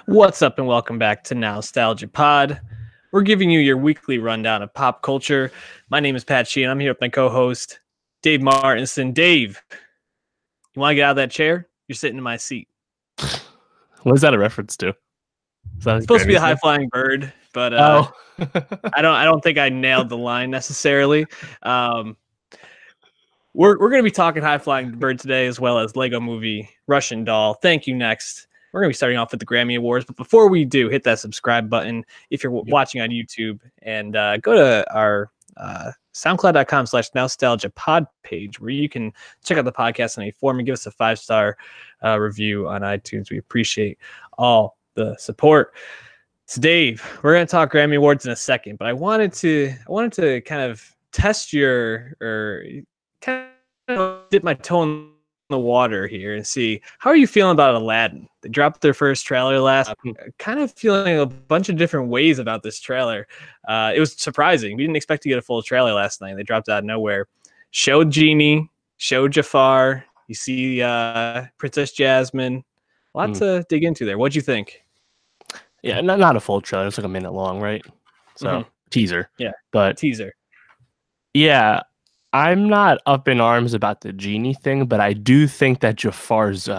What's up, and welcome back to Nowstalgia Pod. We're giving you your weekly rundown of pop culture. My name is Pat Sheehan. I'm here with my co-host, Dave Martinson. Dave, you want to get out of that chair? You're sitting in my seat. What is that a reference to? Is that it's supposed to be a high-flying bird, but I don't think I nailed the line necessarily. We're going to be talking high-flying bird today, as well as Lego Movie, Russian Doll. Thank you. Next. We're going to be starting off with the Grammy Awards, but before we do, hit that subscribe button if you're watching on YouTube, and go to our soundcloud.com/nostalgiapod page, where you can check out the podcast in a form and give us a 5-star review on iTunes. We appreciate all the support. So Dave, we're going to talk Grammy Awards in a second, but I wanted to kind of test kind of dip my toe in the water here and see, how are you feeling about Aladdin? They dropped their first trailer last kind of feeling a bunch of different ways about this trailer. It was surprising. We didn't expect to get a full trailer last night. They dropped out of nowhere. Showed Genie, showed Jafar. You see Princess Jasmine. Lots to dig into there. What'd you think? Yeah, not a full trailer. It's like a minute long, right? So teaser. Yeah, but teaser. Yeah, I'm not up in arms about the Genie thing, but I do think that Jafar's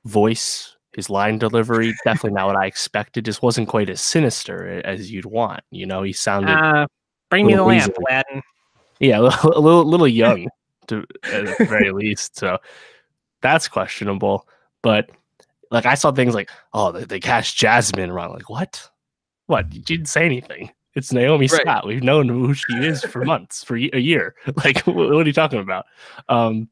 voice, his line delivery, definitely not what I expected. Just wasn't quite as sinister as you'd want. You know, he sounded bring me the lamp, Aladdin. Yeah, a little young at the very least. So that's questionable. But like, I saw things like, oh, they cast Jasmine wrong. Like, what? What? You didn't say anything. It's Naomi Scott. We've known who she is for months, for a year. Like, what are you talking about? And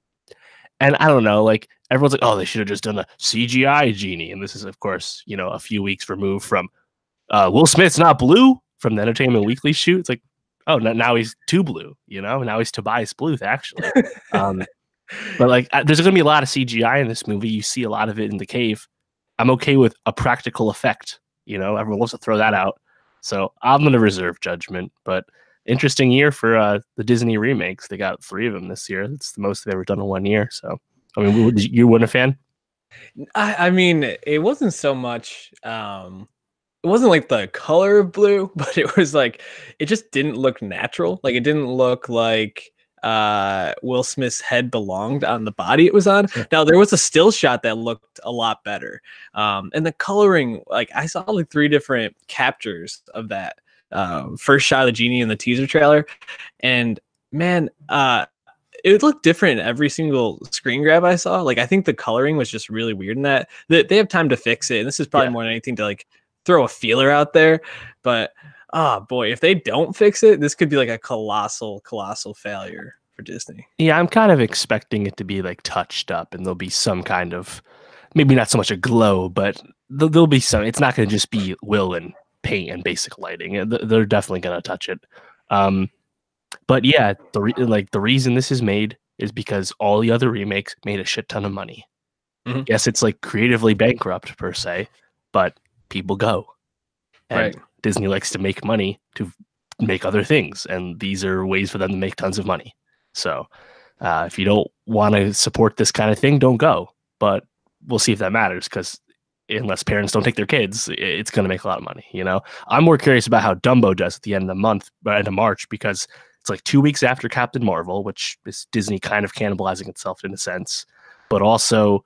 I don't know, like, everyone's like, oh, they should have just done a CGI Genie. And this is, of course, you know, a few weeks removed from Will Smith's not blue from the Entertainment Weekly shoot. It's like, oh, now he's too blue, you know? Now he's Tobias Bluth, actually. But, like, there's going to be a lot of CGI in this movie. You see a lot of it in the cave. I'm okay with a practical effect. You know, everyone loves to throw that out. So I'm going to reserve judgment, but interesting year for the Disney remakes. They got 3 of them this year. It's the most they've ever done in 1 year. So, I mean, you weren't a fan? I mean, it wasn't so much. It wasn't like the color of blue, but it was like, it just didn't look natural. Like, it didn't look like Will Smith's head belonged on the body it was on. Now, there was a still shot that looked a lot better. And the coloring, like, I saw like 3 different captures of that first shot of the Genie in the teaser trailer. And man, it looked different in every single screen grab I saw. Like, I think the coloring was just really weird in that. They have time to fix it. And this is probably more than anything to like throw a feeler out there. But oh boy, if they don't fix it, this could be like a colossal failure for Disney. Yeah, I'm kind of expecting it to be like touched up, and there'll be some kind of, maybe not so much a glow, but there'll be some. It's not going to just be Will and paint and basic lighting. They're definitely going to touch it. But yeah, the reason this is made is because all the other remakes made a shit ton of money. Yes, it's like creatively bankrupt per se, but people go. And Disney likes to make money to make other things, and these are ways for them to make tons of money. So if you don't want to support this kind of thing, don't go. But we'll see if that matters, because unless parents don't take their kids, it's going to make a lot of money. You know, I'm more curious about how Dumbo does at the end of March, because it's like 2 weeks after Captain Marvel, which is Disney kind of cannibalizing itself in a sense. But also,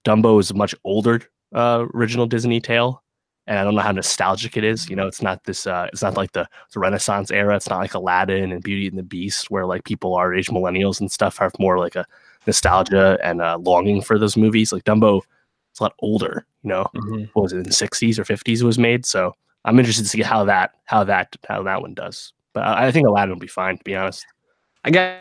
Dumbo is a much older original Disney tale. And I don't know how nostalgic it is. You know, it's not this. It's not like the Renaissance era. It's not like Aladdin and Beauty and the Beast, where like people our age, millennials and stuff, have more like a nostalgia and longing for those movies. Like Dumbo, it's a lot older. You know, what was it, in the 60s or 50s it was made? So I'm interested to see how that one does. But I think Aladdin will be fine, to be honest. I gotta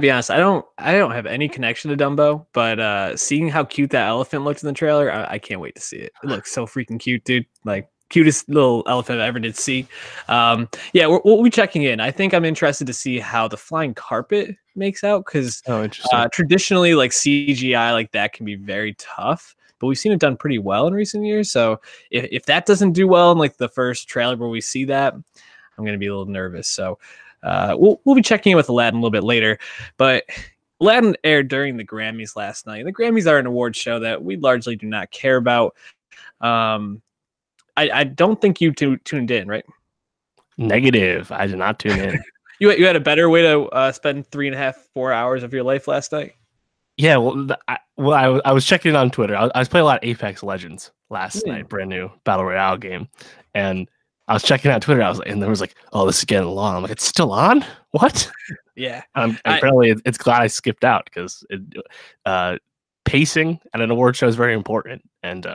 be honest. I don't have any connection to Dumbo, but seeing how cute that elephant looked in the trailer, I can't wait to see it. It looks so freaking cute, dude. Like, cutest little elephant I ever did see. Yeah, we'll be checking in. I think I'm interested to see how the flying carpet makes out, because traditionally, like, CGI like that can be very tough, but we've seen it done pretty well in recent years. So if that doesn't do well in like the first trailer where we see that, I'm gonna be a little nervous. So we'll be checking in with Aladdin a little bit later. But Aladdin aired during the Grammys last night. The Grammys are an award show that we largely do not care about. I don't think you tuned in, right? Negative. I did not tune in. You had a better way to spend 3.5, 4 hours of your life last night. Yeah, well, I was checking it on Twitter. I was playing a lot of Apex Legends last night, brand new battle royale game, and I was checking out Twitter. And there was like, "Oh, this is getting long." I'm like, "It's still on? What?" Yeah. Apparently, it's glad I skipped out because pacing at an award show is very important, and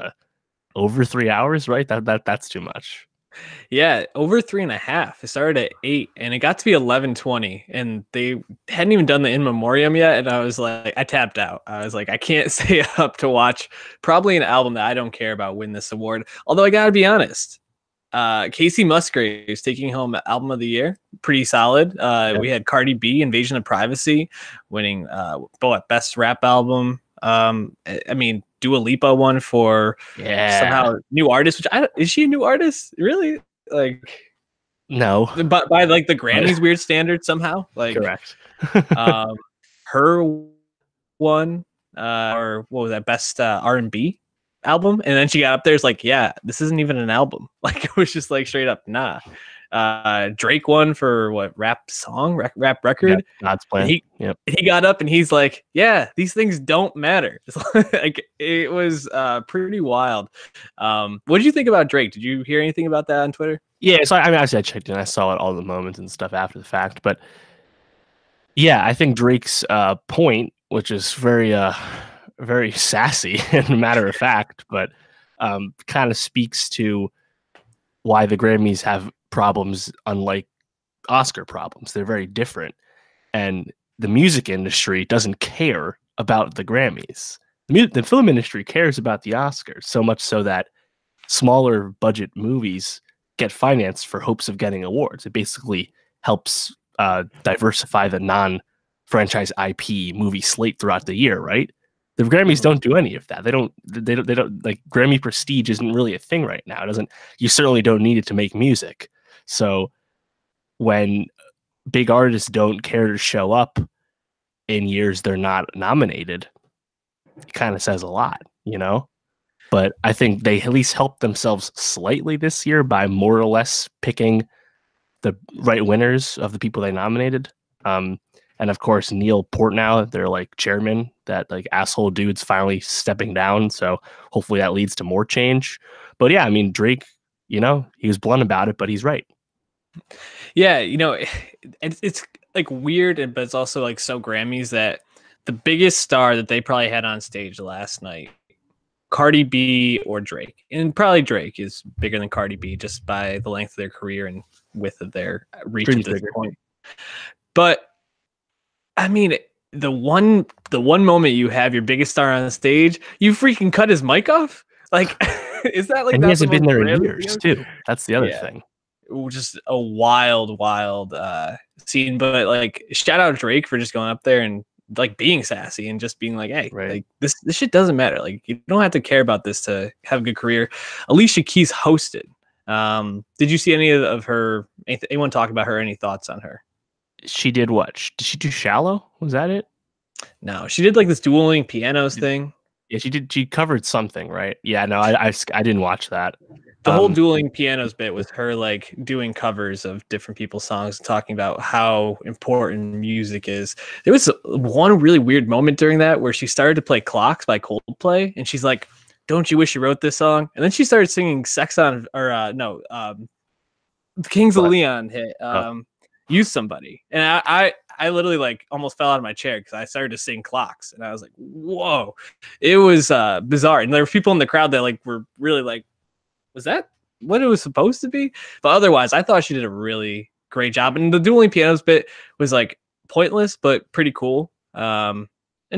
over 3 hours, right? That's too much. Yeah, over 3.5. It started at 8 and it got to be 11:20 and they hadn't even done the in memoriam yet. And I was like, I tapped out. I was like, I can't stay up to watch probably an album that I don't care about win this award. Although I gotta be honest, Casey Musgraves taking home album of the year, pretty solid. We had Cardi B, Invasion of Privacy, winning best rap album. I mean, Dua Lipa won for somehow new artist, which is she a new artist? Really? Like no, but by like the Grammys weird standard somehow. Like correct. Her won or what was that, best R&B album, and then she got up there, it's like, yeah, this isn't even an album. Like it was just like straight up nah. Drake won for what, rap song, rap record. God's Plan. He got up and he's like, yeah, these things don't matter. Like it was pretty wild. What did you think about Drake? Did you hear anything about that on Twitter? Yeah, so I mean, actually I checked in, I saw it, all the moments and stuff after the fact, but yeah, I think Drake's point, which is very very sassy and matter of fact, but kind of speaks to why the Grammys have problems unlike Oscar problems. They're very different. And the music industry doesn't care about the Grammys. The film industry cares about the Oscars, so much so that smaller budget movies get financed for hopes of getting awards. It basically helps diversify the non-franchise IP movie slate throughout the year, right? The Grammys don't do any of that. They don't like, Grammy prestige isn't really a thing right now. It doesn't. You certainly don't need it to make music. So when big artists don't care to show up in years they're not nominated, it kind of says a lot, you know? But I think they at least helped themselves slightly this year by more or less picking the right winners of the people they nominated. And of course, Neil Portnow, their like chairman, that like asshole dude's finally stepping down. So hopefully that leads to more change. But yeah, I mean, Drake, you know, he was blunt about it, but he's right. Yeah, you know, it's like weird, but it's also like so Grammys that the biggest star that they probably had on stage last night, Cardi B or Drake, and probably Drake is bigger than Cardi B just by the length of their career and width of their reach at this point. But I mean, the one moment you have your biggest star on the stage, you freaking cut his mic off. Like, is that like? And he hasn't been there in years too. That's the other thing. Just a wild scene. But like, shout out Drake for just going up there and like being sassy and just being like, hey, like this shit doesn't matter. Like, you don't have to care about this to have a good career. Alicia Keys hosted. Did you see any of her? Anyone talk about her? Any thoughts on her? She did what? Did she do Shallow? Was that it? No, she did like this dueling pianos thing. Yeah, she did. She covered something, right? Yeah, no, I didn't watch that. The whole dueling pianos bit was her like doing covers of different people's songs, talking about how important music is. There was one really weird moment during that where she started to play Clocks by Coldplay, and she's like, "Don't you wish you wrote this song?" And then she started singing Sex on, or the Kings of Leon hit. Use Somebody, and I literally like almost fell out of my chair because I started to sing Clocks, and I was like, whoa, it was bizarre. And there were people in the crowd that like were really like, was that what it was supposed to be? But otherwise, I thought she did a really great job, and the dueling pianos bit was like pointless but pretty cool. And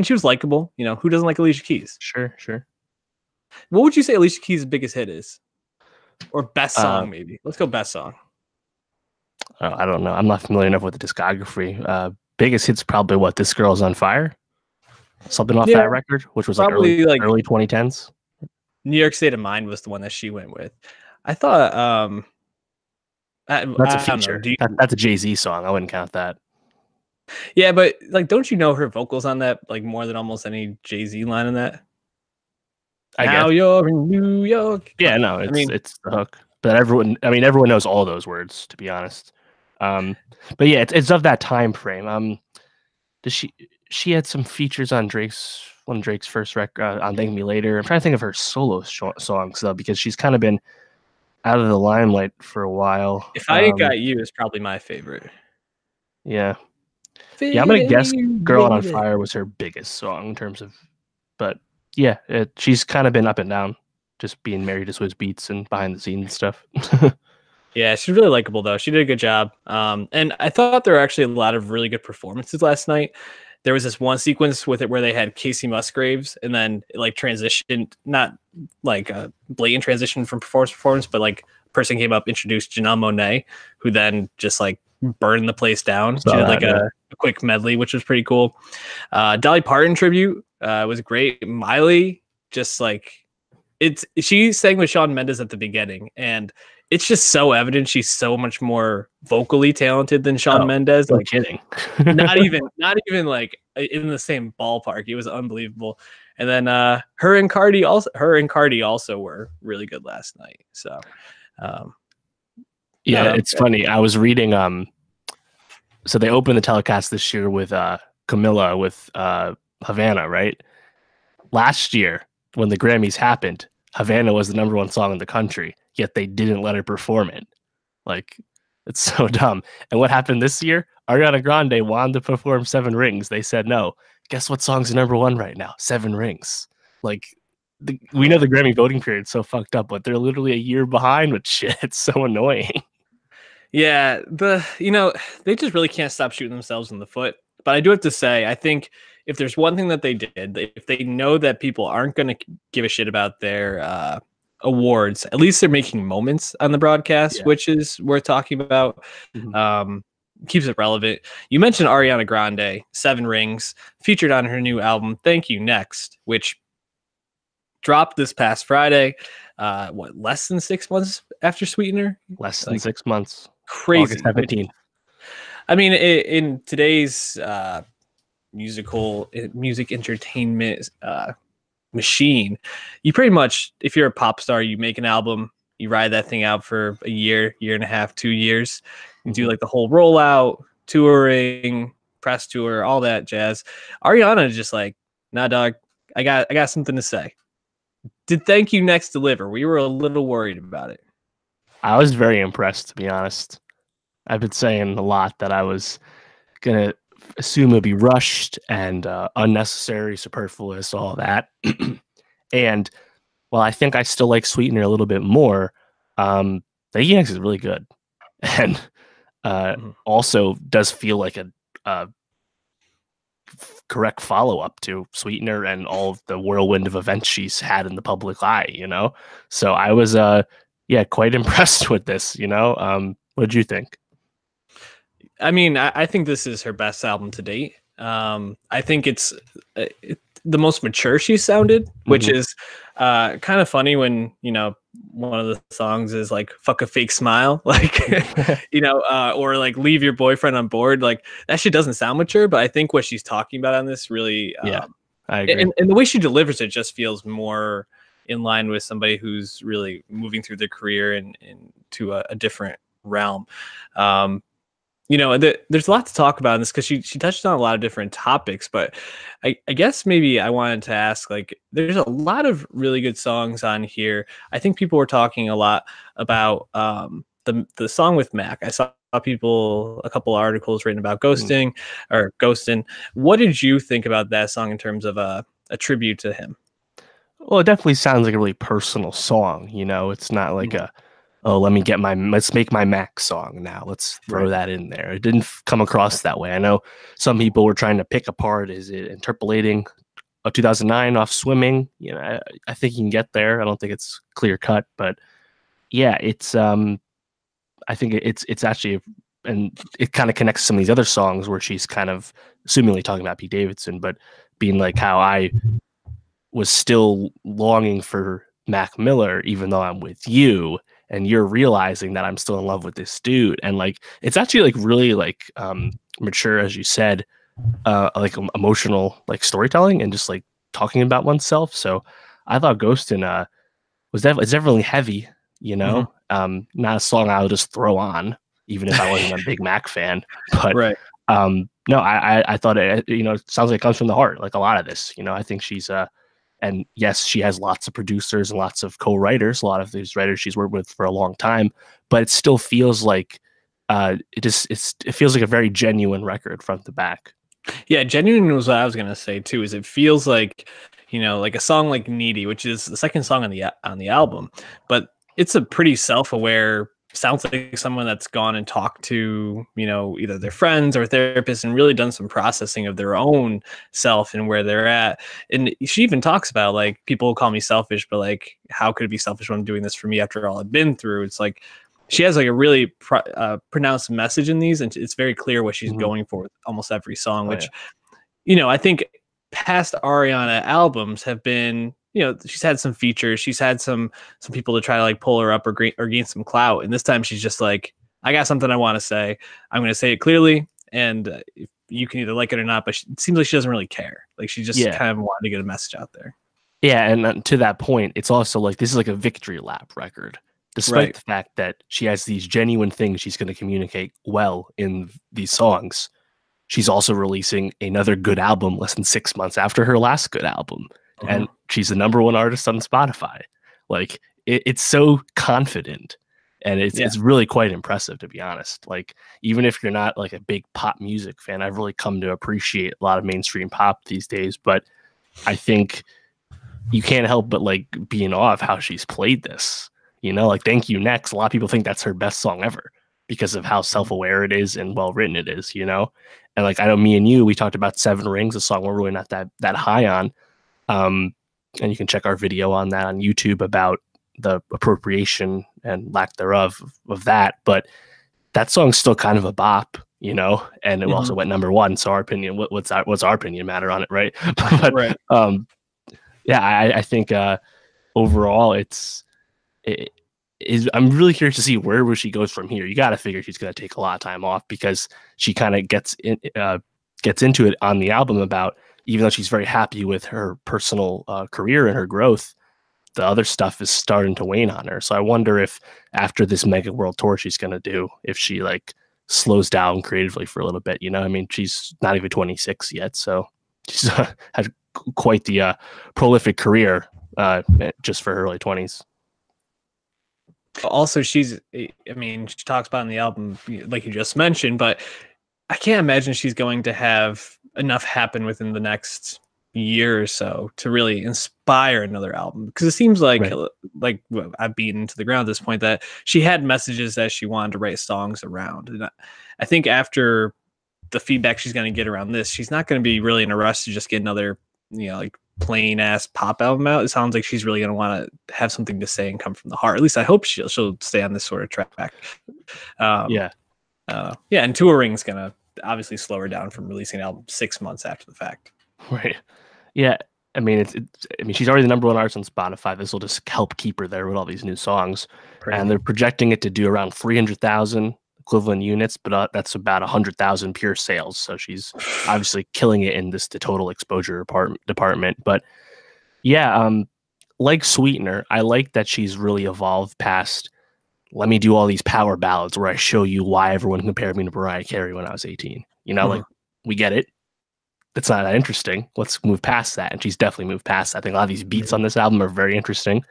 she was likable. You know, who doesn't like Alicia Keys? Sure. What would you say Alicia Keys' biggest hit is, or best song? Maybe let's go best song. I don't know. I'm not familiar enough with the discography. Biggest hit's probably what, This Girl's on Fire? Something off that record, which was probably like early 2010s. New York State of Mind was the one that she went with. I thought that's a feature. That's a Jay-Z song. I wouldn't count that. Yeah, but like, don't you know her vocals on that like more than almost any Jay-Z line in that? I Now guess. you're in New York. Yeah, But no, I mean, it's the hook. But everyone knows all those words, to be honest. Um, but yeah, it's of that time frame. Does she had some features on one of Drake's first record on Thank Me Later. I'm trying to think of her solo songs though, because she's kind of been out of the limelight for a while. If I Ain't Got You is probably my favorite. Yeah, yeah. I'm gonna Fitting guess you, "Girl on baby. Fire" was her biggest song in terms of, but yeah, she's kind of been up and down, just being married to Swizz Beats and behind the scenes stuff. Yeah, she's really likable though. She did a good job. And I thought there were actually a lot of really good performances last night. There was this one sequence with it where they had Casey Musgraves and then it, like transitioned, not like a blatant transition from performance to performance, but like a person came up, introduced Janelle Monáe, who then just like burned the place down. She did like a quick medley, which was pretty cool. Dolly Parton tribute was great. Miley just like she sang with Shawn Mendes at the beginning, and it's just so evident she's so much more vocally talented than Shawn Mendes. No like kidding. not even like in the same ballpark. It was unbelievable. And then her and Cardi also were really good last night. So yeah, it's funny. I was reading so they opened the telecast this year with Camilla with Havana, right? Last year when the Grammys happened, Havana was the #1 song in the country, yet they didn't let her perform it. Like, it's so dumb. And what happened this year? Ariana Grande wanted to perform Seven Rings. They said no. Guess what song's #1 right now? Seven Rings. Like, we know the Grammy voting period's so fucked up, but they're literally a year behind with shit. It's so annoying. Yeah, they just really can't stop shooting themselves in the foot. But I do have to say, I think if there's one thing that they did, if they know that people aren't going to give a shit about their awards, at least they're making moments on the broadcast, which is worth talking about. Keeps it relevant. You mentioned Ariana Grande, Seven Rings, featured on her new album, Thank You Next, which dropped this past Friday. Less than 6 months after Sweetener? Less than 6 months. Crazy. August 17th. I mean, in today's music entertainment machine, you pretty much, if you're a pop star, you make an album, you ride that thing out for a year and a half, 2 years, you do like the whole rollout, touring, press tour, all that jazz. Ariana is just like, nah, dog, I got something to say. Did Thank You Next deliver? We were a little worried about it. I was very impressed, to be honest. I've been saying a lot that I was gonna assume it'd be rushed and unnecessary, superfluous, all that. And while I think I still like Sweetener a little bit more, the EX is really good, and also does feel like a correct follow up to Sweetener and all of the whirlwind of events she's had in the public eye. So I was quite impressed with this. What did you think? I mean, I think this is her best album to date. I think it's the most mature she's sounded, which is kind of funny when, one of the songs is like, fuck a fake smile, like, or like leave your boyfriend on board. Like that shit doesn't sound mature, but I think what she's talking about on this really, I agree. And the way she delivers it just feels more in line with somebody who's really moving through their career and into a different realm. There's a lot to talk about in this because she touched on a lot of different topics, but I guess maybe I wanted to ask, like, there's a lot of really good songs on here. I think people were talking a lot about the song with Mac. I saw a couple articles written about ghosting or ghosting. What did you think about that song in terms of a tribute to him? Well, it definitely sounds like a really personal song. It's not like let's make my Mac song now. Let's throw that in there. It didn't come across that way. I know some people were trying to pick apart, is it interpolating a 2009 off Swimming? I think you can get there. I don't think it's clear cut, but yeah, it's I think it's actually, and it kind of connects to some of these other songs where she's kind of assumingly talking about Pete Davidson, but being like how I was still longing for Mac Miller, even though I'm with you, and you're realizing that I'm still in love with this dude. And like, it's actually like really like mature, as you said, like emotional, like storytelling and just like talking about oneself. So I thought Ghostin' it's definitely heavy, you Hmm. know. Not a song I would just throw on, even if I wasn't a big Mac fan. But Right. no, I thought it, it sounds like it comes from the heart, like a lot of this. I think she's and yes, she has lots of producers and lots of co-writers, a lot of these writers she's worked with for a long time, but it still feels like it feels like a very genuine record front to back. Yeah, genuine was what I was gonna say too. Is it feels like, like a song like "Needy," which is the second song on the album, but it's a pretty self-aware. Sounds like someone that's gone and talked to, either their friends or therapists and really done some processing of their own self and where they're at. And she even talks about like people call me selfish, but like how could it be selfish when I'm doing this for me after all I've been through? It's like she has like a really pronounced message in these, and it's very clear what she's Mhm. going for with almost every song, Oh which yeah. I think past Ariana albums have been, she's had some features, she's had some people to try to like pull her up or gain some clout, and this time she's just like, I got something I want to say. I'm going to say it clearly, and you can either like it or not. But it seems like she doesn't really care. Like she just Yeah. kind of wanted to get a message out there. Yeah, and to that point, it's also like this is like a victory lap record. Despite Right. the fact that she has these genuine things she's going to communicate well in these songs, she's also releasing another good album less than 6 months after her last good album. Mhm. And she's the number one artist on Spotify. Like it's so confident. And Yeah. it's really quite impressive, to be honest. Like, even if you're not like a big pop music fan, I've really come to appreciate a lot of mainstream pop these days. But I think you can't help but like be in awe of how she's played this. Like Thank You Next. A lot of people think that's her best song ever because of how self-aware it is and well written it is. And like I know me and you, we talked about Seven Rings, a song we're really not that high on. And you can check our video on that on YouTube about the appropriation and lack thereof of that. But that song's still kind of a bop, and it Mhm. also went number one. So our opinion, what's our opinion matter on it, right? But Right. yeah, I think overall it is. I'm really curious to see where she goes from here. You got to figure she's going to take a lot of time off because she kind of gets into it on the album about, even though she's very happy with her personal career and her growth, the other stuff is starting to wane on her. So I wonder if after this mega world tour she's going to do, if she like slows down creatively for a little bit. I mean, she's not even 26 yet, so she's had quite the prolific career just for her early 20s. Also, I mean, she talks about in the album, like you just mentioned, but I can't imagine she's going to have enough happen within the next year or so to really inspire another album, because it seems like Right. I've beaten to the ground at this point that she had messages that she wanted to write songs around, and I think after the feedback she's going to get around this, she's not going to be really in a rush to just get another, like plain ass pop album out. It sounds like she's really going to want to have something to say and come from the heart. At least I hope she'll stay on this sort of track. Um, Yeah. yeah, and touring's going to obviously slow her down from releasing an album 6 months after the fact. Right. Yeah. I mean, I mean, she's already the number one artist on Spotify. This will just help keep her there with all these new songs, and Crazy. they're projecting it to do around 300,000 equivalent units, but that's about 100,000 pure sales. So she's obviously killing it in the total exposure department. But yeah, like Sweetener, I like that she's really evolved past. Let me do all these power ballads where I show you why everyone compared me to Mariah Carey when I was 18. Like we get it. It's not that interesting. Let's move past that. And she's definitely moved past that. I think a lot of these beats on this album are very interesting.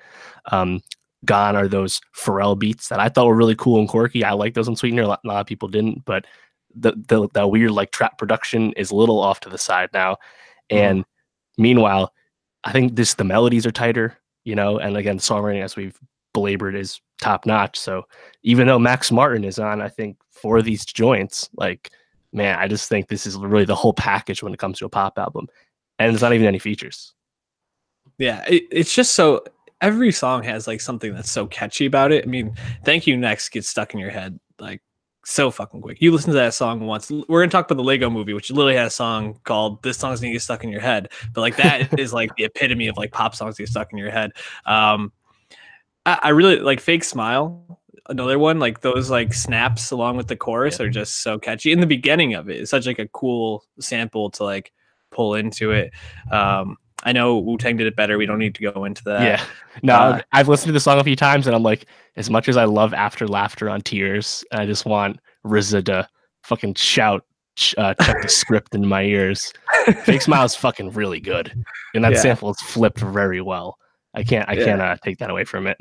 Um, Gone are those Pharrell beats that I thought were really cool and quirky. I like those on Sweetener. A lot of people didn't, but the weird like trap production is a little off to the side now. And meanwhile, I think the melodies are tighter, and again, the songwriting, as we've belabored, is top notch. So even though Max Martin is on, I think, for these joints, like, man, I just think this is really the whole package when it comes to a pop album. And it's not even any features. Yeah, it's just so, every song has like something that's so catchy about it. I mean, Thank You Next gets stuck in your head like so fucking quick. You listen to that song once. We're gonna talk about the Lego movie, which literally had a song called "This Song's Gonna Get Stuck in Your Head," but like that is like the epitome of like pop songs get stuck in your head. I really like "Fake Smile." Another one, like those like snaps along with the chorus Yeah. are just so catchy. In the beginning of it, it's such like a cool sample to like pull into it. I know Wu-Tang did it better. We don't need to go into that. Yeah. No, Uh, I've listened to the song a few times and I'm like, as much as I love After Laughter on Tears, I just want RZA to fucking shout, check the script in my ears. Fake Smile is fucking really good. And that yeah. sample is flipped very well. I can't Yeah. take that away from it.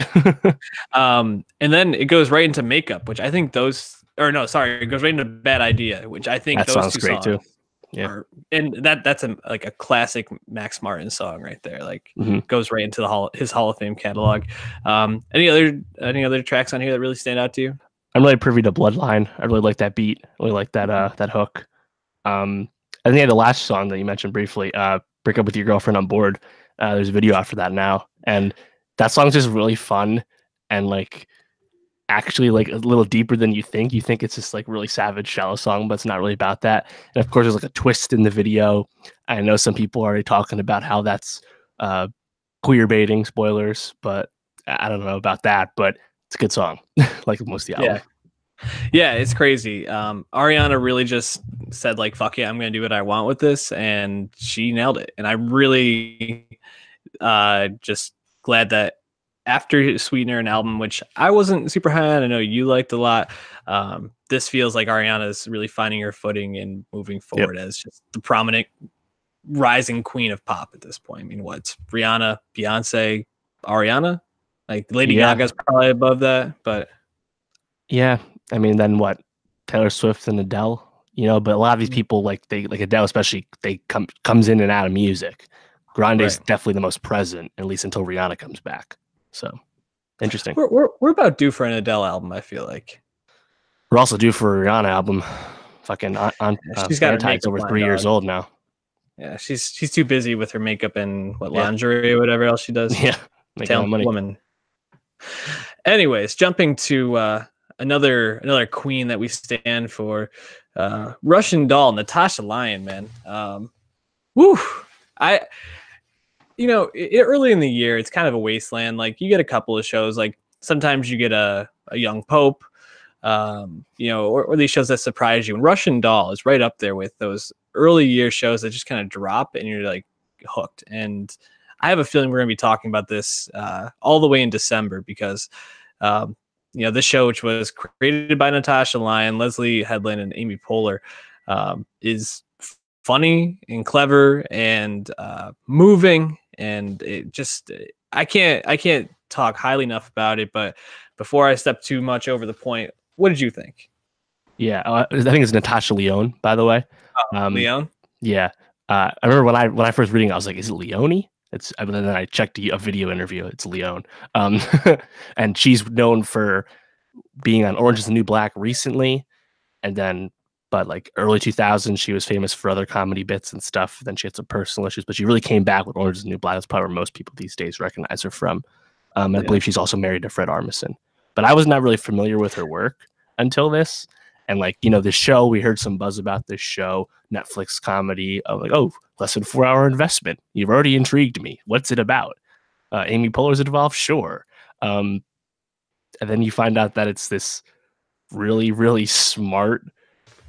And then it goes right into Makeup, which I think it goes right into Bad Idea, which I think That those song's two great too. songs Yeah. are, and that's like a classic Max Martin song right there. Like Mhm. goes right into his Hall of Fame catalog. Any other tracks on here that really stand out to you? I'm really privy to Bloodline. I really like that beat. I really like that that hook. I think the last song that you mentioned briefly, "Break Up with Your Girlfriend on Board." There's a video out for that now, and that song's just really fun and like actually like a little deeper than you think. You think it's just like really savage, shallow song, but it's not really about that. And of course, there's like a twist in the video. I know some people are already talking about how that's uh, queer baiting. Spoilers, but I don't know about that. But it's a good song, like most of the Yeah. album. Yeah, it's crazy. Ariana really just said like, "Fuck yeah, I'm gonna do what I want with this," and she nailed it. And I really just glad that after Sweetener, an album which I wasn't super high on, I know you liked a lot. This feels like Ariana's really finding her footing and moving Yep. forward as just the prominent rising queen of pop at this point. I mean, what's Rihanna, Beyonce, Ariana? Like Lady Yeah. Gaga's probably above that, but Yeah. I mean, then what? Taylor Swift and Adele, but a lot of these people like Adele especially, they comes in and out of music. Grande's right. definitely the most present, at least until Rihanna comes back. So interesting. We're about due for an Adele album, I feel like. We're also due for a Rihanna album. Fucking on She's got her Anti's makeup over line, 3 years dog. old now. Yeah, she's too busy with her makeup and what Yeah. lingerie or whatever else she does. Yeah. Making that Talented money. woman. Anyways, jumping to another queen that we stand for, Russian doll Natasha Lyonne, man. Woo! I early in the year it's kind of a wasteland. Like you get a couple of shows, like sometimes you get a young pope, or these shows that surprise you. And Russian Doll is right up there with those early year shows that just kind of drop and you're like hooked. And I have a feeling we're going to be talking about this all the way in December because, this show, which was created by Natasha Lyonne, Leslie Headland, and Amy Poehler, is funny and clever and moving. And it just, I can't talk highly enough about it. But before I step too much over the point, what did you think? Yeah, I think it's Natasha Lyonne, by the way. Leon? Yeah, I remember when I first reading, I was like, "Is it Leone?" And then I checked a video interview. It's Leone, and she's known for being on Orange Is the New Black recently, and then but like early 2000s, she was famous for other comedy bits and stuff. Then she had some personal issues, but she really came back with Orange Is the New Black. That's probably where most people these days recognize her from. I believe she's also married to Fred Armisen, but I was not really familiar with her work until this. And like, this show, we heard some buzz about this show, Netflix comedy. I'm like, oh, less than 4 hour investment. You've already intrigued me. What's it about? Amy Poehler's involved? Sure. And then you find out that it's this really, really smart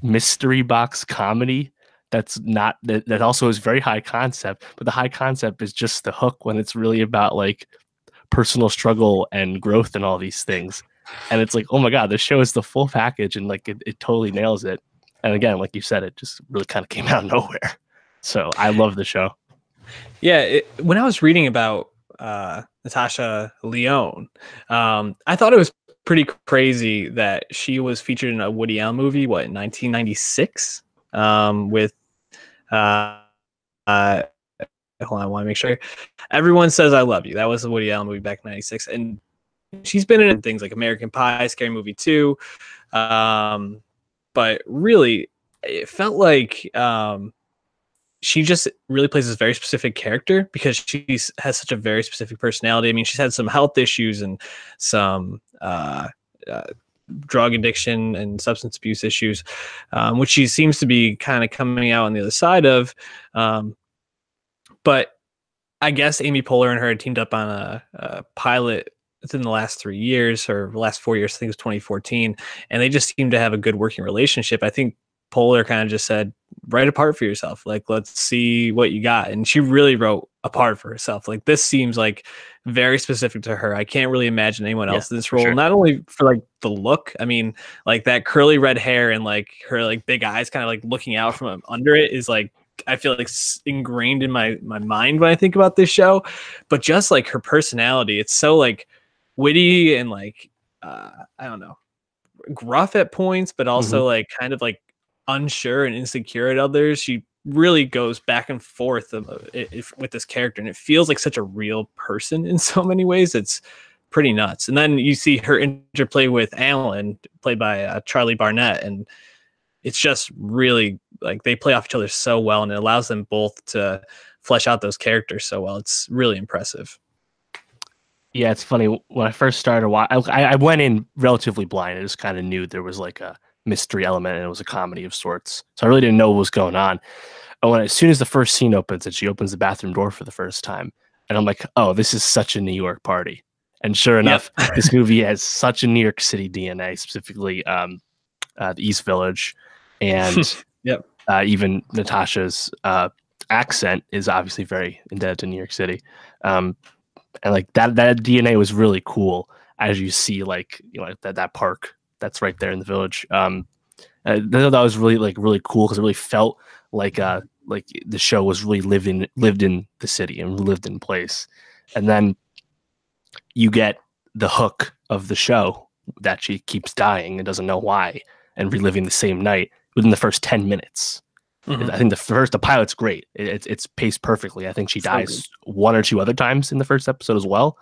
mystery box comedy that's not that also is very high concept, but the high concept is just the hook when it's really about like personal struggle and growth and all these things. And it's like, oh my god, this show is the full package, and like it totally nails it. And again, like you said, it just really kind of came out of nowhere. So I love the show. Yeah, when I was reading about Natasha Lyonne, I thought it was pretty crazy that she was featured in a Woody Allen movie, what, in 1996, with hold on, I want to make sure. Everyone Says I Love You. That was the Woody Allen movie back in 96. And she's been in things like American Pie, Scary Movie 2. But really, it felt like she just really plays this very specific character because she has such a very specific personality. I mean, she's had some health issues and some drug addiction and substance abuse issues, which she seems to be kind of coming out on the other side of. But I guess Amy Poehler and her had teamed up on a pilot within the last 3 years or the last 4 years. I think it was 2014. And they just seem to have a good working relationship. I think Poehler kind of just said, write a part for yourself. Like, let's see what you got. And she really wrote apart for herself. Like this seems like very specific to her. I can't really imagine anyone Yeah, else in this for role. sure. Not only for like the look, I mean, like that curly red hair and like her like big eyes kind of like looking out from under it is like I feel like ingrained in my mind when I think about this show. But just like her personality, it's so like witty and like I don't know, gruff at points, but Mhm. also like kind of like unsure and insecure at others. She really goes back and forth with this character, and it feels like such a real person in so many ways. It's pretty nuts. And then you see her interplay with Alan, played by Charlie Barnett, and it's just really like they play off each other so well, and it allows them both to flesh out those characters so well. It's really impressive. Yeah, it's funny. When I first started watching, I went in relatively blind. I just kind of knew there was like a mystery element and it was a comedy of sorts. So I really didn't know what was going on. And as soon as the first scene opens and she opens the bathroom door for the first time, and I'm like, oh, this is such a New York party. And sure Yep. enough, this movie has such a New York City DNA, specifically the East Village, and Yep. even Natasha's accent is obviously very indebted to New York City. And like that DNA was really cool as you see like that park that's right there in the village. I thought that was really cool because it really felt like the show was really lived in the city and lived in place. And then you get the hook of the show that she keeps dying and doesn't know why and reliving the same night within the first 10 minutes. Mm-hmm. I think the pilot's great. It's paced perfectly. I think she dies one or two other times in the first episode as well,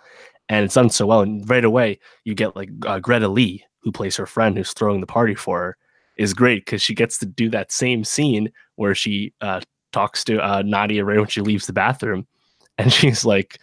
and it's done so well. And right away, you get like Greta Lee, who plays her friend who's throwing the party for her, is great because she gets to do that same scene where she talks to Nadia right when she leaves the bathroom, and she's like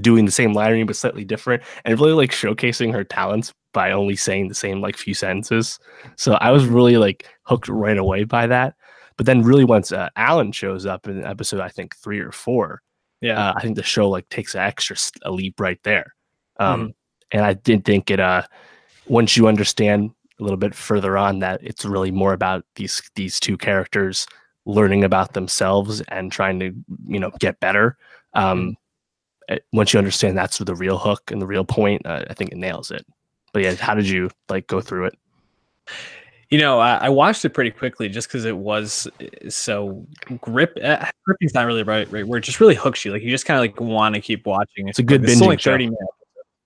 doing the same line reading but slightly different, and really like showcasing her talents by only saying the same like few sentences. So I was really like hooked right away by that. But then really once Alan shows up in episode I think 3 or 4, Yeah. I think the show like takes a leap right there. Mm-hmm. And I did think it once you understand a little bit further on that it's really more about these two characters learning about themselves and trying to get better. Once you understand that's the real hook and the real point, I think it nails it. But yeah, how did you like go through it? I watched it pretty quickly just because it was so gripping's not really right where it just really hooks you. Like you just kind of like want to keep watching. It's a good It's only binging 30 show. minutes.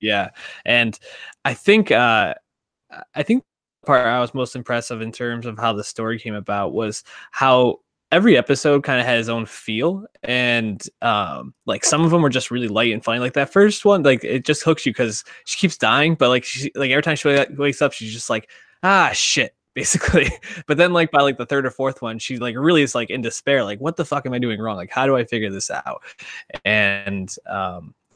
Yeah. And I think the part I was most impressive in terms of how the story came about was how every episode kind of had its own feel, and like some of them were just really light and funny. Like that first one, like it just hooks you because she keeps dying, but like she like every time she wakes up, she's just like, ah shit, basically. But then like by like the third or fourth one, she like really is like in despair, like what the fuck am I doing wrong? Like how do I figure this out? And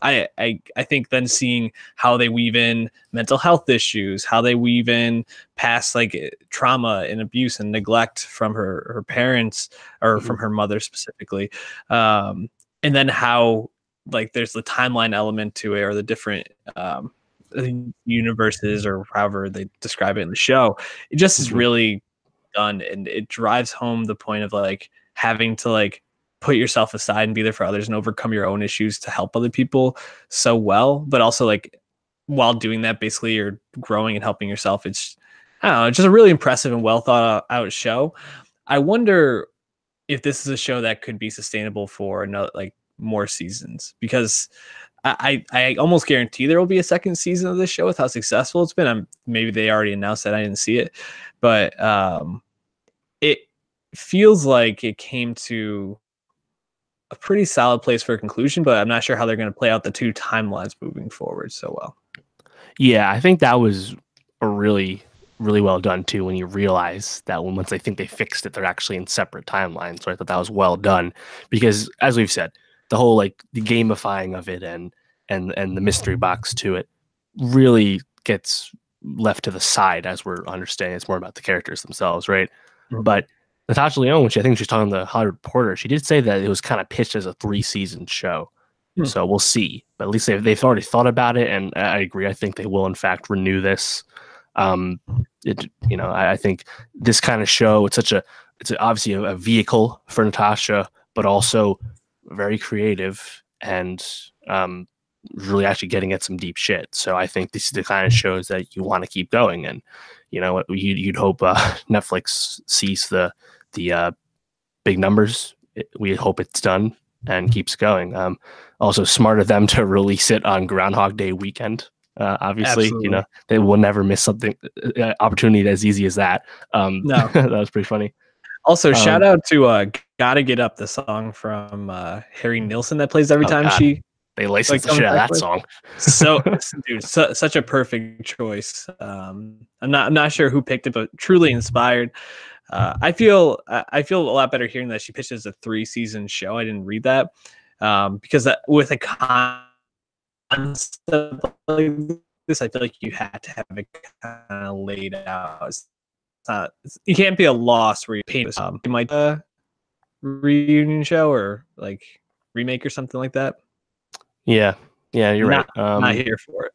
I think then seeing how they weave in mental health issues, how they weave in past like trauma and abuse and neglect from her parents or from her mother specifically, and then how like there's the timeline element to it or the different universes or however they describe it in the show. It just is really done, and it drives home the point of like having to like put yourself aside and be there for others and overcome your own issues to help other people so well. But also like while doing that, basically you're growing and helping yourself. It's, I don't know, it's just a really impressive and well thought out show. I wonder if this is a show that could be sustainable for another, like more seasons, because I almost guarantee there will be a second season of this show with how successful it's been. Maybe they already announced that. I didn't see it, but it feels like it came to a pretty solid place for a conclusion, but I'm not sure how they're going to play out the two timelines moving forward so well. Yeah, I think that was a really well done too. When you realize that once they think they fixed it, they're actually in separate timelines. So I thought that was well done because, as we've said, the whole like the gamifying of it and the mystery box to it really gets left to the side as we're understanding. It's more about the characters themselves, right? Mm-hmm. But Natasha Lyonne, which I think she's talking to the Hollywood Reporter, she did say that it was kind of pitched as a 3-season show. So we'll see. But at least they've already thought about it, and I agree. I think they will, in fact, renew this. I think this kind of show, it's it's obviously a vehicle for Natasha, but also very creative and really actually getting at some deep shit. So I think this is the kind of shows that you want to keep going. And you know, you'd hope Netflix sees the big numbers. We hope it's done and keeps going. Also, smart of them to release it on Groundhog Day weekend. Obviously, you Absolutely. know, they will never miss something opportunity as easy as that. No. That was pretty funny. Also, shout out to "Gotta Get Up," the song from Harry Nilsson that plays every Oh time God, she they licensed like the comes shit out of back that with. song. So, dude, such a perfect choice. I'm not sure who picked it, but truly inspired. I feel a lot better hearing that she pitched as a 3-season show. I didn't read that because with a concept like this, I feel like you had to have it kind of laid out. You can't be a loss where you paint you might reunion show or like remake or something like that. Yeah, yeah, you're right. Not here for it.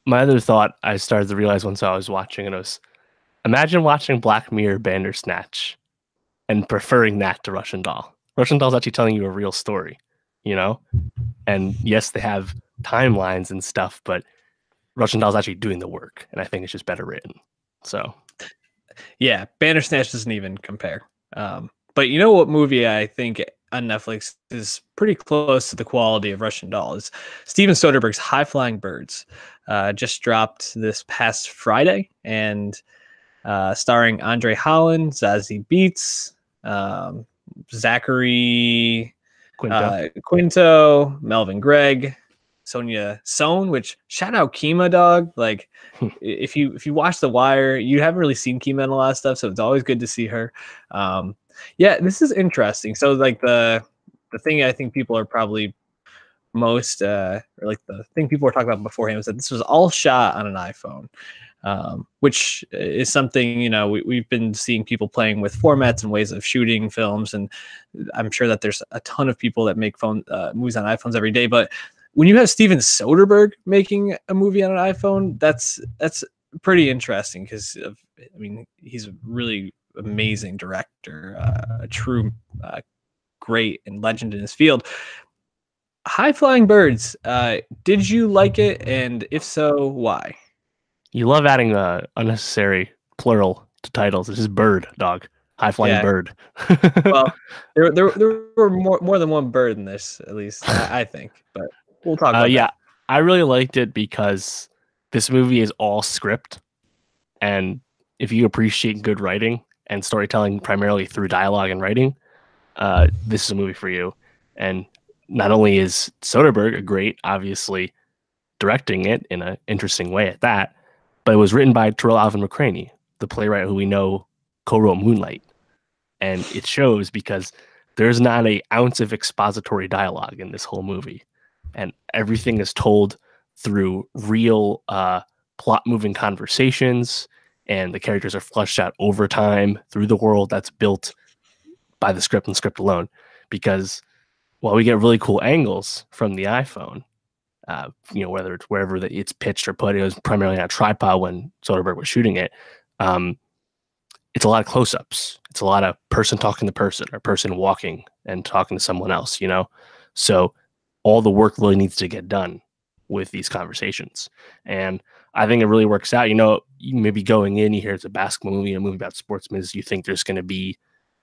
My other thought I started to realize once I was watching it was, imagine watching Black Mirror Bandersnatch and preferring that to Russian Doll. Russian Doll's actually telling you a real story, you know? And yes, they have timelines and stuff, but Russian Doll's actually doing the work, and I think it's just better written. So Yeah, Bandersnatch doesn't even compare. But you know what movie I think on Netflix is pretty close to the quality of Russian Doll is Steven Soderbergh's High Flying Birds. Just dropped this past Friday, and starring Andre Holland, Zazie Beetz, Zachary Quinto. Quinto, Melvin Gregg, Sonia Sohn, which shout out Kima dog. Like if you watch The Wire, you haven't really seen Kima in a lot of stuff, so it's always good to see her. Yeah, this is interesting. So like the thing I think people are probably most or like the thing people were talking about beforehand was that this was all shot on an iPhone. Which is something, you know, we've been seeing people playing with formats and ways of shooting films, and I'm sure that there's a ton of people that make movies on iPhones every day. But when you have Steven Soderbergh making a movie on an iPhone, that's pretty interesting because I mean he's a really amazing director, a true great and legend in his field. High Flying Birds, did you like it, and if so, why? You love adding unnecessary plural to titles. This is bird, dog. High flying Yeah. bird. Well, there were more than one bird in this, at least I think. But we'll talk about Yeah, that. I really liked it because this movie is all script, and if you appreciate good writing and storytelling primarily through dialogue and writing, this is a movie for you. And not only is Soderbergh a great, obviously directing it in an interesting way at that, but it was written by Terrell Alvin McCraney, the playwright who we know co-wrote Moonlight. And it shows because there's not an ounce of expository dialogue in this whole movie. And everything is told through real plot moving conversations, and the characters are fleshed out over time through the world that's built by the script and script alone. Because while we get really cool angles from the iPhone, you know, whether it's wherever it's pitched or put, it was primarily on a tripod when Soderbergh was shooting it. It's a lot of close-ups. It's a lot of person talking to person or person walking and talking to someone else, you know? So all the work really needs to get done with these conversations. And I think it really works out. You know, you maybe going in, you hear it's a basketball movie, a movie about sportsmen, you think there's going to be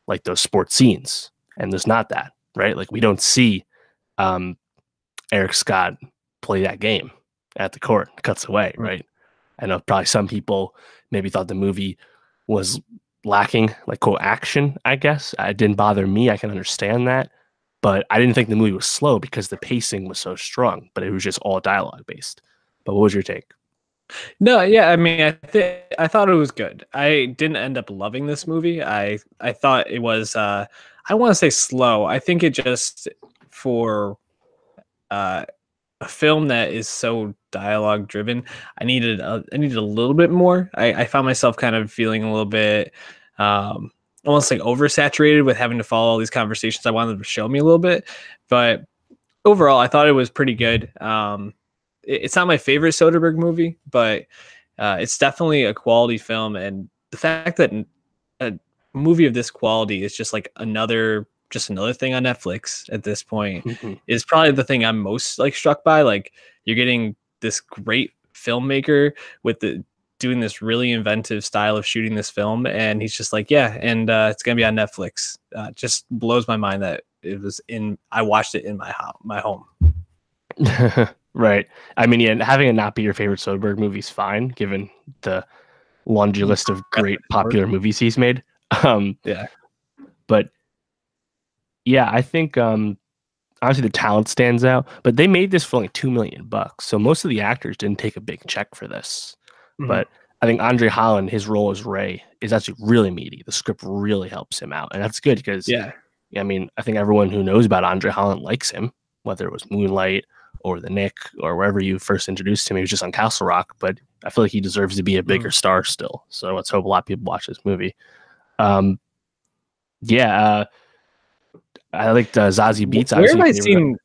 like those sports scenes, and there's not that, right? Like we don't see Eric Scott play that game at the court, cuts away, right? I know probably some people maybe thought the movie was lacking like quote action, I guess. It didn't bother me. I can understand that. But I didn't think the movie was slow because the pacing was so strong, but it was just all dialogue based. But what was your take? No, yeah, I mean, I thought it was good. I didn't end up loving this movie. I thought it was I want to say slow. I think it just for a film that is so dialogue driven, I needed a little bit more. I found myself kind of feeling a little bit almost like oversaturated with having to follow all these conversations. I wanted to show me a little bit, but overall, I thought it was pretty good. It's not my favorite Soderbergh movie, but it's definitely a quality film. And the fact that movie of this quality is just like another thing on Netflix at this point is probably the thing I'm most like struck by. Like you're getting this great filmmaker with doing this really inventive style of shooting this film, and he's just like, yeah, and it's gonna be on Netflix. Just blows my mind that I watched it in my home. Right. I mean, yeah, having it not be your favorite Soderbergh movie is fine, given the laundry list of great popular movies he's made. Yeah. But yeah, I think obviously the talent stands out, but they made this for only $2 million. So most of the actors didn't take a big check for this. But I think Andre Holland, his role as Ray, is actually really meaty. The script really helps him out. And that's good because, I mean, I think everyone who knows about Andre Holland likes him, whether it was Moonlight or The Knick or wherever you first introduced him. He was just on Castle Rock, but I feel like he deserves to be a bigger star still. So let's hope a lot of people watch this movie. I liked Zazie Beetz. Where have I seen?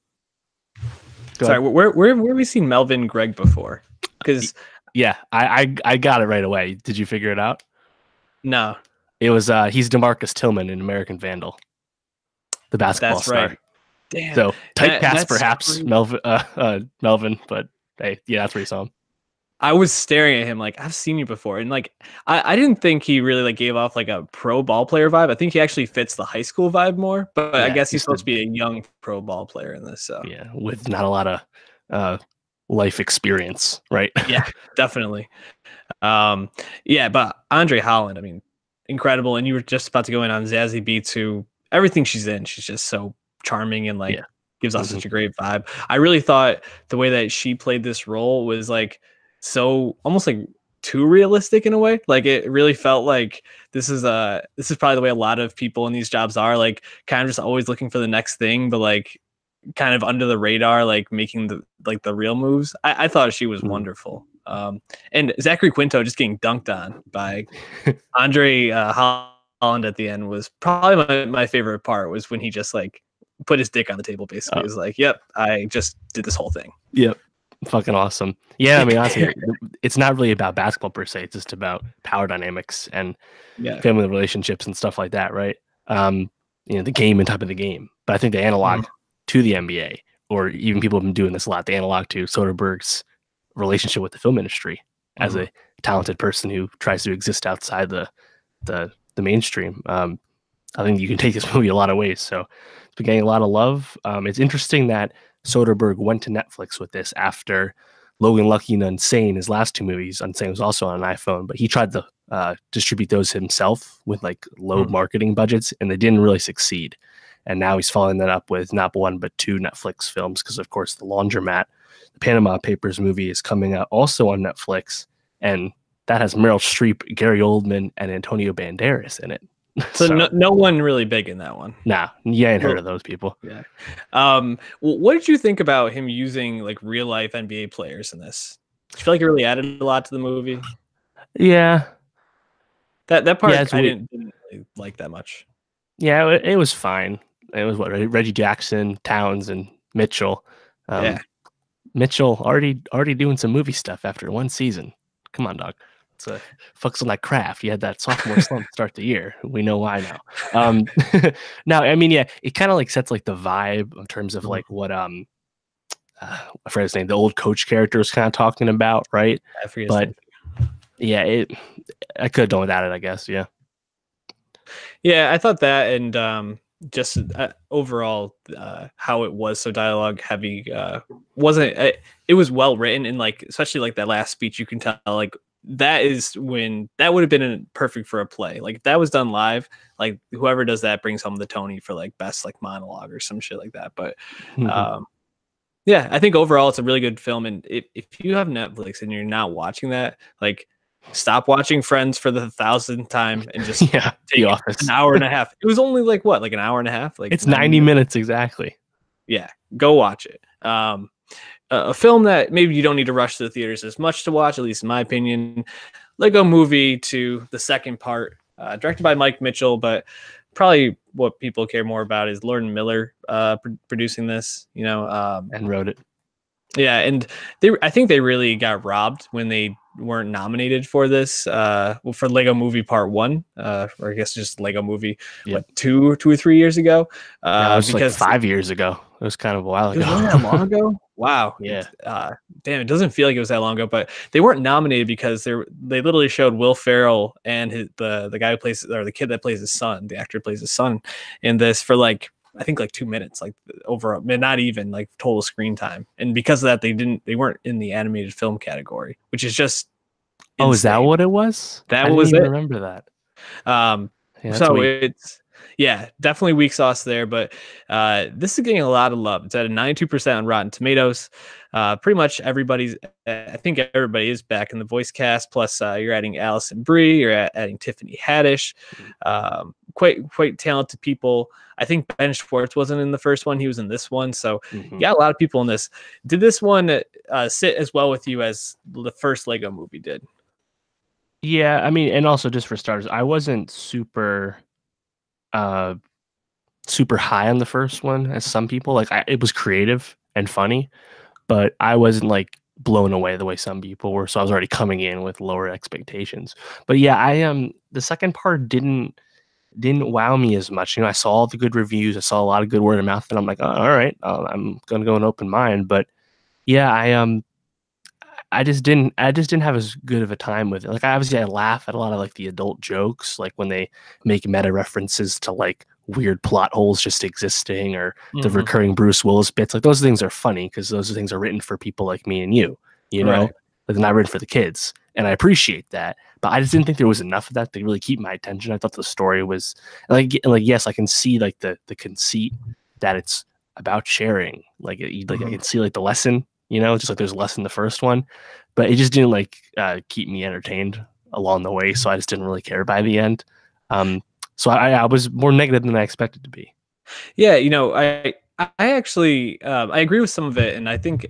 Sorry, where have we seen Melvin Gregg before? Because I got it right away. Did you figure it out? No, it was he's DeMarcus Tillman in American Vandal, the basketball star. Right. Damn. So typecast perhaps Melvin, but hey, yeah, that's where you saw him. I was staring at him like, I've seen you before, and like I didn't think he really like gave off like a pro ball player vibe. I think he actually fits the high school vibe more, but I guess he's supposed to be a young pro ball player in this. So yeah, with not a lot of life experience, right? Yeah, definitely. But Andre Holland, I mean, incredible. And you were just about to go in on Zazie Beetz, who everything she's in, she's just so charming and like gives off such a great vibe. I really thought the way that she played this role was like so almost like too realistic in a way. Like it really felt like this is probably the way a lot of people in these jobs are, like kind of just always looking for the next thing, but like kind of under the radar, like making the real moves. I thought she was wonderful. And Zachary Quinto just getting dunked on by Andre Holland at the end was probably my favorite part, was when he just like put his dick on the table, basically. It was like, yep, I just did this whole thing. Yep. Fucking awesome. Yeah, I mean, honestly, it's not really about basketball per se. It's just about power dynamics and family relationships and stuff like that, right? The game and type of the game. But I think the analog to the NBA, or even people have been doing this a lot, the analog to Soderbergh's relationship with the film industry as a talented person who tries to exist outside the mainstream. I think you can take this movie a lot of ways. So it's been getting a lot of love. It's interesting that Soderbergh went to Netflix with this after Logan Lucky and Unsane, his last two movies. Unsane was also on an iPhone, but he tried to distribute those himself with like low marketing budgets, and they didn't really succeed. And now he's following that up with not one, but two Netflix films, because of course The Laundromat, the Panama Papers movie, is coming out also on Netflix, and that has Meryl Streep, Gary Oldman, and Antonio Banderas in it. So no one really big in that one. Nah, you ain't heard of those people. Yeah. What did you think about him using like real life NBA players in this? Do you feel like it really added a lot to the movie? Yeah. That part I didn't really like that much. Yeah, it was fine. It was Reggie Jackson, Towns, and Mitchell. Mitchell already doing some movie stuff after one season. Come on, dog. Focus on that craft. You had that sophomore slump to start the year. We know why now. Now, I mean, yeah, it kind of like sets like the vibe in terms of like what I forget his name, the old coach character was kind of talking about, right? I forget. But yeah, I could have done without it, I guess. Yeah. Yeah, I thought that, and just overall how it was so dialogue heavy wasn't. It was well written, and like especially like that last speech, you can tell like that is when that would have been perfect for a play. Like if that was done live, like whoever does that brings home the Tony for like best like monologue or some shit like that. But yeah, I think overall it's a really good film. And if you have Netflix and you're not watching that, like stop watching Friends for the 1,000th time and just take The Office. an hour and a half. It was only like what, like an hour and a half? Like it's 90 minutes exactly. Yeah, go watch it. A film that maybe you don't need to rush to the theaters as much to watch, at least in my opinion. Lego Movie 2, the second part, directed by Mike Mitchell, but probably what people care more about is Lord Miller producing this, and wrote it. Yeah, and I think they really got robbed when they weren't nominated for this for Lego Movie Part 1, or I guess just Lego Movie, Yep. what, 2 or 3 years ago, Yeah, it was like because 5 years ago. It was kind of a while it was really that long ago. ago. Wow. Yeah. Damn, it doesn't feel like it was that long ago, but they weren't nominated because they literally showed Will Ferrell and the guy who plays, or the kid that plays his son, the actor who plays his son in this for like, I think like 2 minutes, like over, not even like total screen time. And because of that, they weren't in the animated film category, which is just Oh, is that insane. what it was? That I didn't was even it. remember that. Yeah, that's So weak. it's, yeah, definitely weak sauce there, but this is getting a lot of love. It's at a 92% on Rotten Tomatoes. Pretty much everybody's, I think everybody is back in the voice cast. Plus, you're adding Allison Brie, you're adding Tiffany Haddish, quite talented people. I think Ben Schwartz wasn't in the first one; he was in this one. So you got a lot of people in this. Did this one sit as well with you as the first Lego Movie did? Yeah, I mean, and also just for starters, I wasn't super super high on the first one as some people. Like it was creative and funny, but I wasn't like blown away the way some people were. So I was already coming in with lower expectations. But yeah, the second part didn't wow me as much. You know, I saw all the good reviews, I saw a lot of good word of mouth, and I'm like, oh, all right, I'm gonna go an open mind. But yeah, I just didn't have as good of a time with it. Like obviously I laugh at a lot of like the adult jokes, like when they make meta references to like weird plot holes just existing, or the Mm-hmm. recurring Bruce Willis bits. Like those things are funny because those things are written for people like me and you know, Right. like they're not written for the kids. And I appreciate that. But I just didn't think there was enough of that to really keep my attention. I thought the story was like yes, I can see like the conceit that it's about sharing. Like I can see like the lesson, just like there's a lesson in the first one, but it just didn't like keep me entertained along the way. So I just didn't really care by the end. So I was more negative than I expected to be. Yeah, I actually I agree with some of it, and I think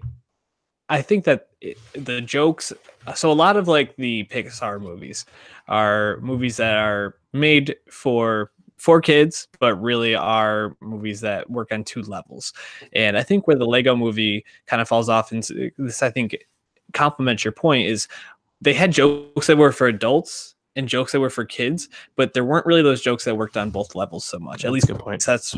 that the jokes. So a lot of like the Pixar movies are movies that are made for kids, but really are movies that work on two levels. And I think where the Lego Movie kind of falls off into this, I think complements your point, is they had jokes that were for adults and jokes that were for kids, but there weren't really those jokes that worked on both levels so much. At That's a least good point. that's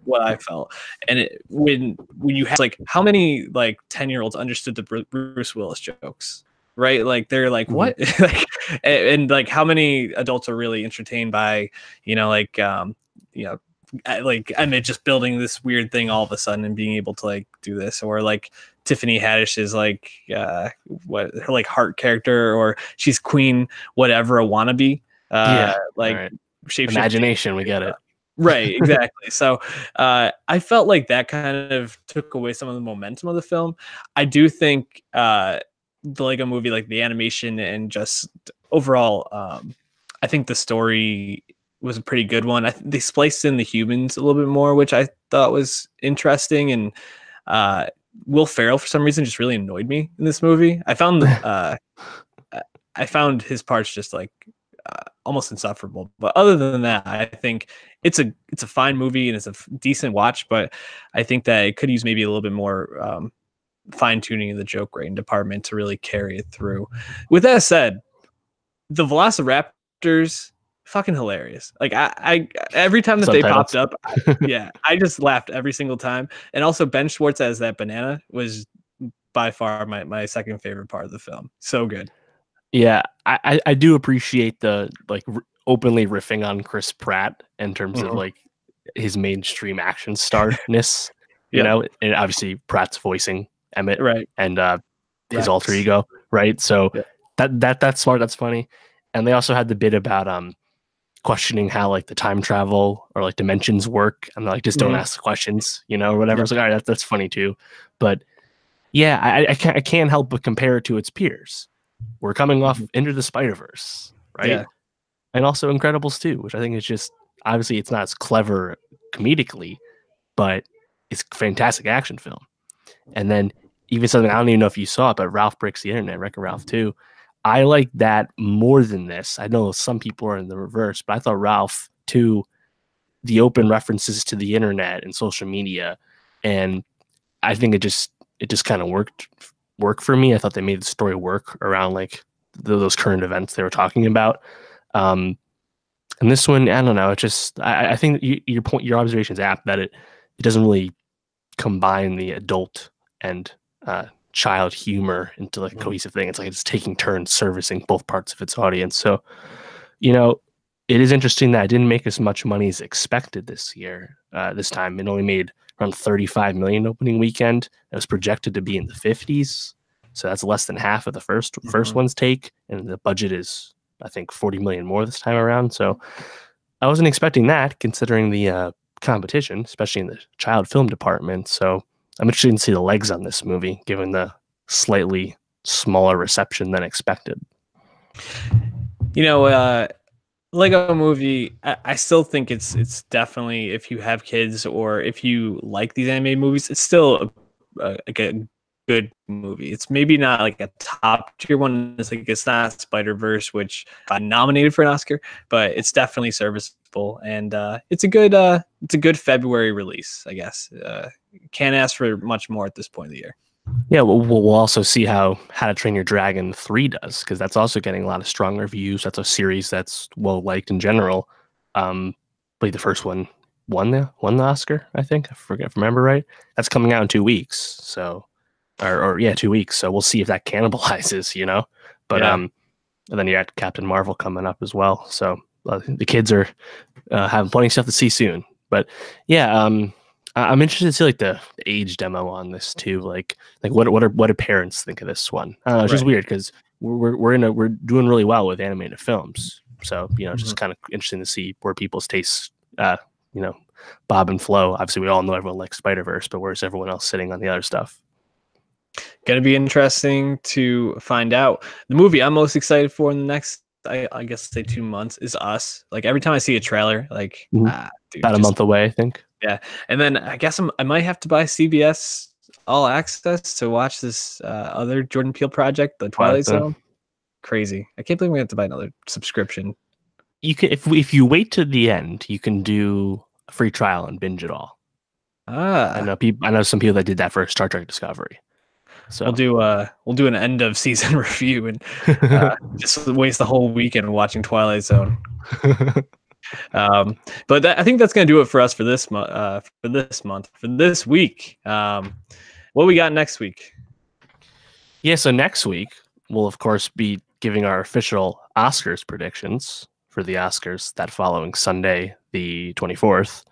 what I felt. And when you have like how many like 10-year-olds understood the Bruce Willis jokes, right? Like they're like, what? Like, and like how many adults are really entertained by, like, like I'm just building this weird thing all of a sudden and being able to like do this, or like Tiffany Haddish is like what her like heart character, or she's Queen whatever a wannabe, Yeah. like All right. shapeshifting. Imagination, we get it. Right, exactly. So I felt like that kind of took away some of the momentum of the film. I do think the Lego Movie, like the animation and just overall, I think the story was a pretty good one. They spliced in the humans a little bit more, which I thought was interesting. And Will Ferrell, for some reason, just really annoyed me in this movie. I found his parts just like almost insufferable. But other than that, I think it's a fine movie and it's a decent watch. But I think that it could use maybe a little bit more fine tuning in the joke writing department to really carry it through. With that said, the Velociraptors, fucking hilarious. Like I every time that they popped up, I just laughed every single time. And also Ben Schwartz as that banana was by far my second favorite part of the film. So good. Yeah, I do appreciate the like openly riffing on Chris Pratt in terms of like his mainstream action starness, and obviously Pratt's voicing Emmett, right, and his alter ego, right? So that's smart, that's funny. And they also had the bit about questioning how like the time travel or like dimensions work, and like just don't ask the questions, or whatever. It's like, all right, that's funny too. But yeah, I can't help but compare it to its peers. We're coming off Into the Spider-Verse, right? Yeah. And also Incredibles 2, which I think is just, obviously it's not as clever comedically, but it's a fantastic action film. And then even something, I don't even know if you saw it, but Ralph Breaks the Internet, Wreck-It Ralph 2. I like that more than this. I know some people are in the reverse, but I thought Ralph 2, the open references to the internet and social media, and I think it just kind of worked work for me. I thought they made the story work around like those current events they were talking about. And this one, I don't know. It just, I think your observation is apt that it doesn't really combine the adult and child humor into like a cohesive thing. It's like it's taking turns servicing both parts of its audience. So, it is interesting that it didn't make as much money as expected this year. This time, it only made around 35 million opening weekend. It was projected to be in the 50s, so that's less than half of the first one's take, and the budget is, I think, 40 million more this time around. So I wasn't expecting that, considering the competition, especially in the child film department. So I'm interested to see the legs on this movie, given the slightly smaller reception than expected. Lego movie, I still think it's definitely, if you have kids or if you like these animated movies, it's still a good movie. It's maybe not like a top tier one. It's not Spider-Verse, which got nominated for an Oscar, but it's definitely serviceable, and it's a good February release, I guess. Can't ask for much more at this point of the year. Yeah, we'll also see how to Train Your Dragon 3 does, because that's also getting a lot of strong reviews. That's a series that's well liked in general. But the first one won the Oscar, I think. I forget if I remember right. That's coming out in 2 weeks. So, or 2 weeks. So we'll see if that cannibalizes, But yeah. And then you got Captain Marvel coming up as well. So the kids are having plenty of stuff to see soon. But yeah, I'm interested to see like the age demo on this too. Like what do parents think of this one? It's just weird because we're doing really well with animated films. So just kind of interesting to see where people's tastes, bob and flow. Obviously, we all know everyone likes Spider-Verse, but where's everyone else sitting on the other stuff? Going to be interesting to find out. The movie I'm most excited for in the next, I guess, say 2 months is Us. Like every time I see a trailer, like dude, about a month away, I think. Yeah, and then I guess I might have to buy CBS All Access to watch this other Jordan Peele project, The Twilight Zone. Crazy! I can't believe we have to buy another subscription. You can, if you wait to the end, you can do a free trial and binge it all. I know some people that did that for Star Trek Discovery. So we'll do an end of season review and just waste the whole weekend watching Twilight Zone. But I think that's gonna do it for us for this week. What we got next week? Yeah, so next week we'll of course be giving our official Oscars predictions for the Oscars that following Sunday, the 24th.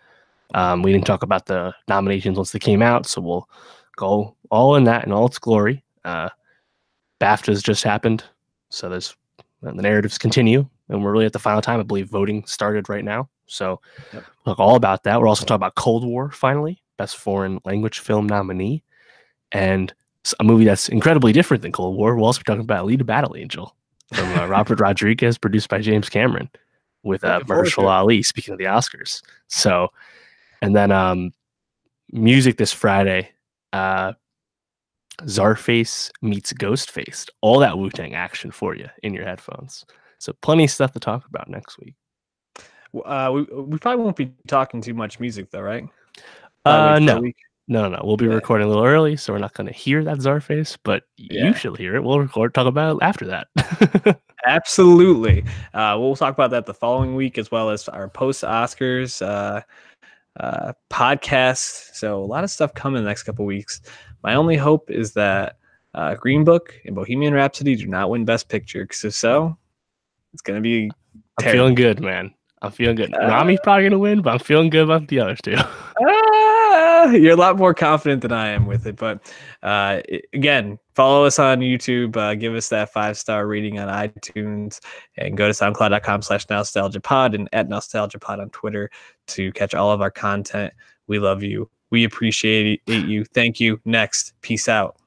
We didn't talk about the nominations once they came out, so we'll go all in that in all its glory. BAFTAs just happened, so the narratives continue, and we're really at the final time. I believe voting started right now, so we'll talk all about that. We're also talking about Cold War, finally, Best Foreign Language Film nominee, and a movie that's incredibly different than Cold War. We'll also be talking about Alita Battle Angel from Robert Rodriguez, produced by James Cameron, with Mahershala Ali, speaking of the Oscars. So, and then music this Friday, Czarface meets Ghostface. All that Wu-Tang action for you in your headphones. So plenty of stuff to talk about next week. We probably won't be talking too much music though, right? No. We'll be recording a little early, so we're not going to hear that Czarface, but you should hear it. We'll talk about it after that. Absolutely. We'll talk about that the following week, as well as our post-Oscars podcast. So a lot of stuff coming in the next couple of weeks. My only hope is that Green Book and Bohemian Rhapsody do not win Best Picture, because if so, it's going to be terrible. I'm feeling good, man. I'm feeling good. Rami's probably going to win, but I'm feeling good about the others too. You're a lot more confident than I am with it. But again, follow us on YouTube. Give us that 5-star rating on iTunes, and go to soundcloud.com/nostalgiapod and @nostalgiapod on Twitter to catch all of our content. We love you. We appreciate you. Thank you. Next. Peace out.